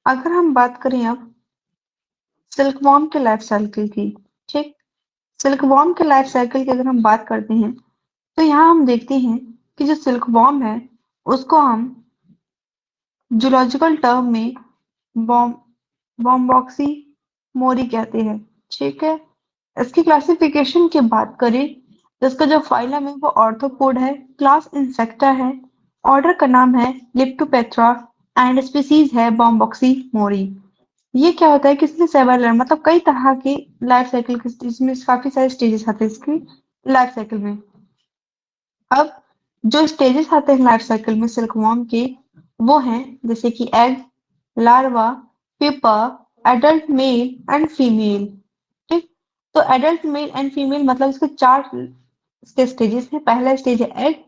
अगर हम बात करें अब सिल्कवॉर्म के लाइफ साइकिल की, ठीक, सिल्कवॉर्म के लाइफ साइकिल की अगर हम बात करते हैं तो यहाँ हम देखते हैं कि जो सिल्कवॉर्म है उसको हम जूलॉजिकल टर्म में बॉम बॉम्बॉक्सी मोरी कहते हैं। ठीक है, इसकी क्लासिफिकेशन की बात करें तो इसका जो फाइलम है वो ऑर्थोपोड है, क्लास इंसेक्टा है, ऑर्डर का नाम है लिप्टोपेट्रा एंड स्पीसीज है बॉम्बॉक्सी मोरी। ये क्या होता है कि इसमें सेवेरल मतलब कई तरह के लाइफ साइकिल के इसमें काफी सारे स्टेजेस आते हैं इसकी लाइफ साइकिल में। अब जो स्टेजेस आते हैं लाइफ साइकिल में सिल्कवॉर्म के वो हैं जैसे कि egg, larva, pupa, adult male and female. ठीक, तो एडल्ट मेल एंड फीमेल मतलब इसके चार इसके स्टेजेस हैं। पहला स्टेज है एग,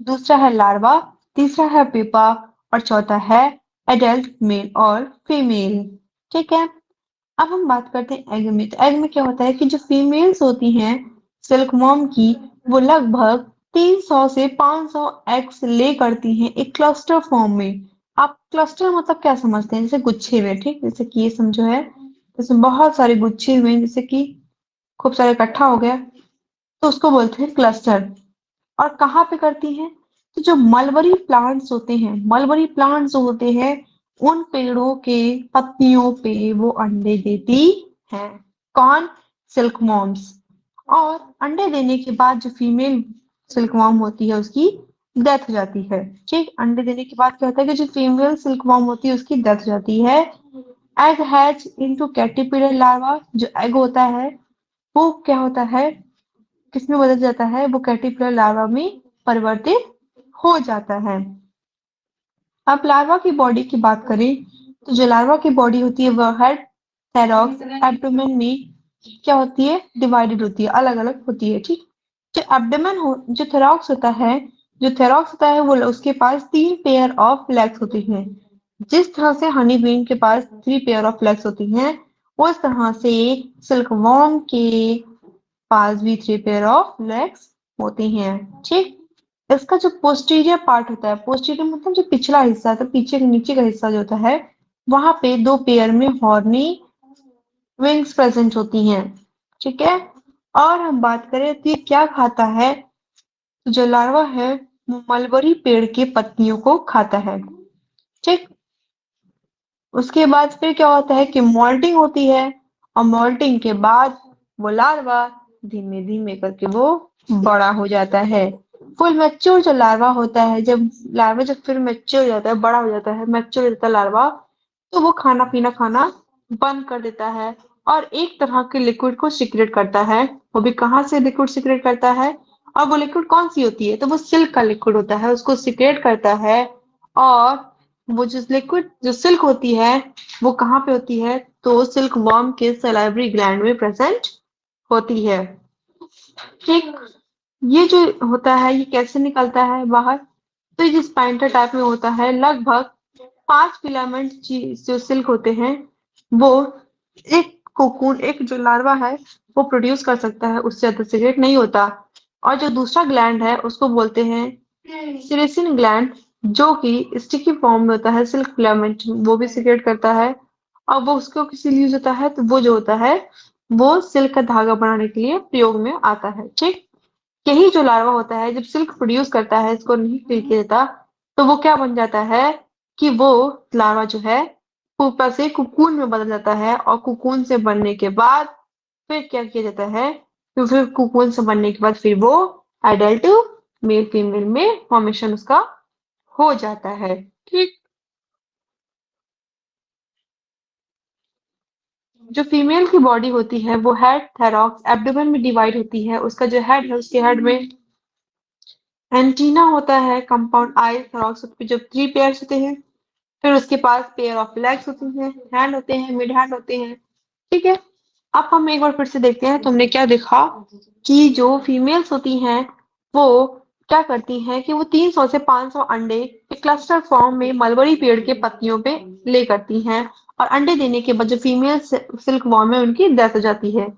दूसरा है लार्वा, तीसरा है प्यूपा और चौथा है एडल्ट मेल और फीमेल। ठीक है, अब हम बात करते हैं एग में। तो एग में क्या होता है कि जो फीमेल्स होती हैं सिल्कवॉर्म की वो लगभग 300 से 500 एग्स ले करती हैं एक क्लस्टर फॉर्म में। आप क्लस्टर मतलब क्या समझते हैं? जैसे गुच्छे में, ठीक, जैसे कि ये समझो है जैसे बहुत सारे गुच्छे हुए हैं, जैसे कि खूब सारे इकट्ठा हो गया तो उसको बोलते हैं क्लस्टर। और कहाँ पे करती हैं? तो जो मलबरी प्लांट्स होते हैं, मलबरी प्लांट्स जो होते हैं उन पेड़ों के पत्तियों पे वो अंडे देती हैं। कौन? Silk moths. और अंडे देने के बाद जो फीमेल सिल्क वॉर्म होती है उसकी डेथ हो जाती है। ठीक, अंडे देने के बाद क्या होता है कि जो फीमेल सिल्क वॉर्म होती है उसकी डेथ हो जाती है। Egg hatch into caterpillar larva. जो एग होता है वो क्या होता है, किसमें बदल जाता है? वो कैटरपिलर लार्वा में परिवर्तित हो जाता है। अब लार्वा की बॉडी की बात करें तो जो लार्वा की बॉडी होती है वह हेड, थैरॉक्स, एब्डोमेन में क्या होती है? डिवाइडेड होती है, अलग अलग होती है। ठीक, जो एब्डोमेन हो जो थैरॉक्स होता है, जो थैरॉक्स होता है वो उसके पास 3 पेयर ऑफ लेग्स होती हैं। जिस तरह से हनी बीन के पास 3 पेयर ऑफ लेग्स होती हैं उस तरह से सिल्कवॉर्म के पास भी 3 पेयर ऑफ लेग्स होती हैं। ठीक, इसका जो पोस्टीरियर पार्ट होता है, पोस्टीरियर मतलब जो पिछला हिस्सा था, पीछे के नीचे का हिस्सा जो होता है वहां पे 2 पेयर में हॉर्नी विंग्स प्रेजेंट होती हैं। ठीक है, और हम बात करें तो ये क्या खाता है? तो जो लार्वा है वो मलबरी पेड़ के पत्तियों को खाता है। ठीक, उसके बाद फिर क्या होता है कि मोल्टिंग होती है और मोल्टिंग के बाद वो लार्वा धीमे धीमे करके वो बड़ा हो जाता है। फुल मैच्योर जो लार्वा होता है, जब लार्वा जब फिर मैच्योर हो जाता है, बड़ा हो जाता है, मैच्योर हो जाता है लार्वा, तो वो खाना पीना खाना बंद कर देता है और एक तरह के लिक्विड को सीक्रेट करता है। वो भी कहाँ से लिक्विड सीक्रेट करता है? और वो लिक्विड कौन सी होती है? तो वो सिल्क का लिक्विड होता है, उसको सीक्रेट करता है। और वो जो लिक्विड जो सिल्क होती है वो कहाँ पे होती है? तो सिल्क वर्म के सलाइवरी ग्लैंड में प्रेजेंट होती है। ठीक, ये जो होता है ये कैसे निकलता है बाहर? तो ये स्पाइंटर टाइप में होता है। लगभग 5 फिलामेंट जो सिल्क होते हैं वो एक कोकून, एक जो लार्वा है वो प्रोड्यूस कर सकता है, उससे ज्यादा सीक्रेट नहीं होता। और जो दूसरा ग्लैंड है उसको बोलते हैं सिरेसिन ग्लैंड, जो कि स्टिकी फॉर्म में होता है सिल्क फिलामेंट, वो भी सीक्रेट करता है। और वो उसको किसी लिए यूज होता है तो वो जो होता है वो सिल्क का धागा बनाने के लिए प्रयोग में आता है। ठीक, यही जो लार्वा होता है जब सिल्क प्रोड्यूस करता है, इसको नहीं फिल किया जाता, तो वो क्या बन जाता है कि वो लार्वा जो है ऊपर से कुकून में बदल जाता है। और कुकून से बनने के बाद फिर क्या किया जाता है? तो फिर कुकून से बनने के बाद फिर वो एडल्ट मेल फीमेल में फॉर्मेशन उसका हो जाता है। ठीक, जो फीमेल की बॉडी होती है वो हेड, थैरॉक्स, एब्डोमेन में डिवाइड होती है। उसका जो हेड है उसके हेड में एंटीना होता है, कंपाउंड आई थैरॉक्स पे जो 3 पेयर्स होते हैं। फिर उसके पास पेयर ऑफ लेग्स होती हैं, हैंड होते हैं, मिड हैंड होते हैं। ठीक है, अब हम एक बार फिर से देखते हैं। तुमने क्या देखा कि जो फीमेल्स होती हैं वो क्या करती हैं कि वो 300 से 500 अंडे एक क्लस्टर फॉर्म में मलबरी पेड़ के पत्तियों पे ले करती हैं। और अंडे देने के बाद जो फीमेल सिल्क वॉर्म है उनकी डेथ हो जाती है।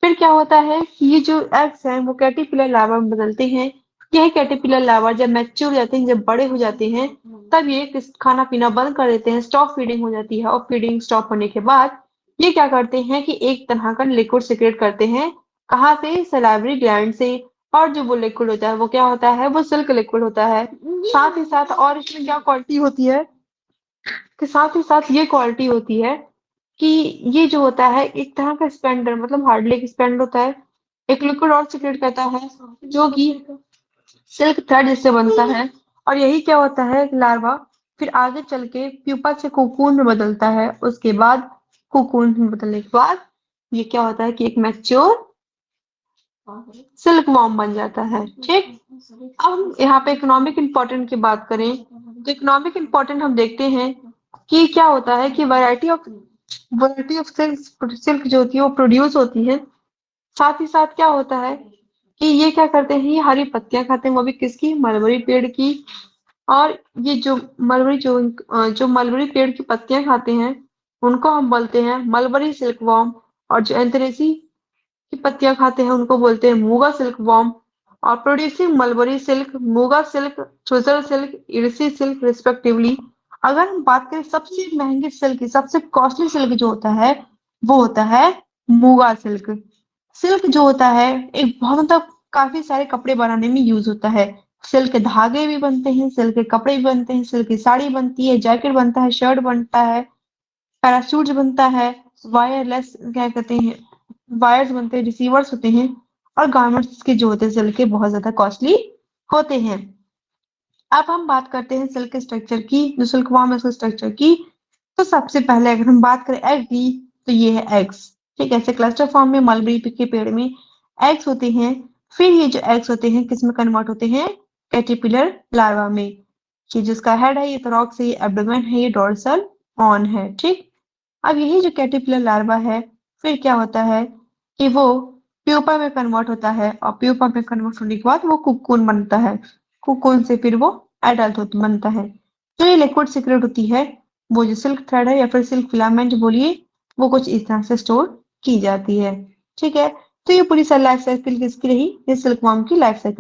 फिर क्या होता है कि ये जो एग्स हैं वो कैटरपिलर लार्वा में बदलते हैं। यह कैटरपिलर लार्वा जब मैच्योर हो जाते हैं, जब बड़े हो जाते हैं, तब ये खाना पीना बंद कर देते हैं, स्टॉप फीडिंग हो जाती है और फीडिंग स्टॉप होने के बाद ये क्या करते हैं कि एक तरह का लिक्विड सिक्रेट करते हैं। कहाँ से? सलाइवरी ग्लैंड से। और जो वो लिक्विड होता है वो क्या होता है? वो सिल्क लिक्विड होता है। साथ ही साथ और इसमें क्या क्वालिटी होती है कि साथ ही साथ ये क्वालिटी होती है कि ये जो होता है एक तरह का स्पेंडर, मतलब हार्डली एक स्पेंडर होता है, एक लिक्विड और सिक्रेट करता है जो कि सिल्क थ्रेड जिससे बनता है। और यही क्या होता है, लार्वा फिर आगे चल के प्यूपा से कोकून में बदलता है। उसके बाद कोकून में बदलने के बाद ये क्या होता है कि एक मैच्योर सिल्क वॉर्म बन जाता है। ठीक। अब हम यहाँ पे इकोनॉमिक इम्पोर्टेंट की बात करें तो इकोनॉमिक इम्पोर्टेंट हम देखते हैं कि क्या होता है कि वैरायटी ऑफ सिल्क सिल्क जो होती है वो प्रोड्यूस होती है। साथ ही साथ क्या होता है कि ये क्या करते हैं, ये हरी पत्तियां खाते हैं, वो भी किसकी? मलबरी पेड़ की। और ये जो मलबरी पेड़ की पत्तियां खाते हैं उनको हम बोलते हैं मलबरी सिल्कवॉर्म। और जो एंथेरेसी की पत्तियां खाते हैं उनको बोलते हैं मूगा सिल्क वॉर्म। और producing mulberry silk, muga silk, ट्विजर सिल्क, इरसी सिल्क रिस्पेक्टिवली। अगर हम बात करें सबसे महंगी सिल्क की, सबसे कॉस्टली सिल्क जो होता है वो होता है मूगा सिल्क। सिल्क जो होता है एक बहुत मतलब काफी सारे कपड़े बनाने में यूज होता है। सिल्क के धागे भी बनते हैं, सिल्क के कपड़े भी बनते हैं, सिल्क की साड़ी बनती है, जैकेट बनता है, शर्ट बनता है, पैराशूट बनता है, वायरलेस क्या कहते हैं, वायर्स बनते हैं, रिसीवर्स होते हैं। और गारमेंट्स के जो होते हैं सिल्क के बहुत ज्यादा कॉस्टली होते हैं। अब हम बात करते हैं सिल्क के स्ट्रक्चर की, जो सिल्क वॉर्म है उसके स्ट्रक्चर की। तो सबसे पहले अगर हम बात करें एग की, तो ये है एग्स। ठीक है, ऐसे क्लस्टर फॉर्म में मलबरी के पेड़ में एग्स होते हैं। फिर ये जो एग्स होते हैं किस में कन्वर्ट होते हैं? कैटरपिलर लार्वा में। ये जिसका हेड है ये थोरैक्स है, ये एब्डोमेन है, ये डोर्सल ऑन है। ठीक। अब यही जो कैटरपिलर लार्वा है फिर क्या होता है कि वो प्यूपा में कन्वर्ट होता है और प्यूपा में कन्वर्ट होने के बाद वो कुकुन बनता है। कुकुन से फिर वो एडल्ट बनता है। जो ये लिक्विड सिक्रेट होती है वो जो सिल्क थ्रेड है या फिर सिल्क फिलामेंट बोलिए, वो कुछ इस तरह से स्टोर की जाती है। ठीक है। तो ये पूरी लाइफ साइकिल किसकी रही? ये सिल्क वॉर्म की लाइफ साइकिल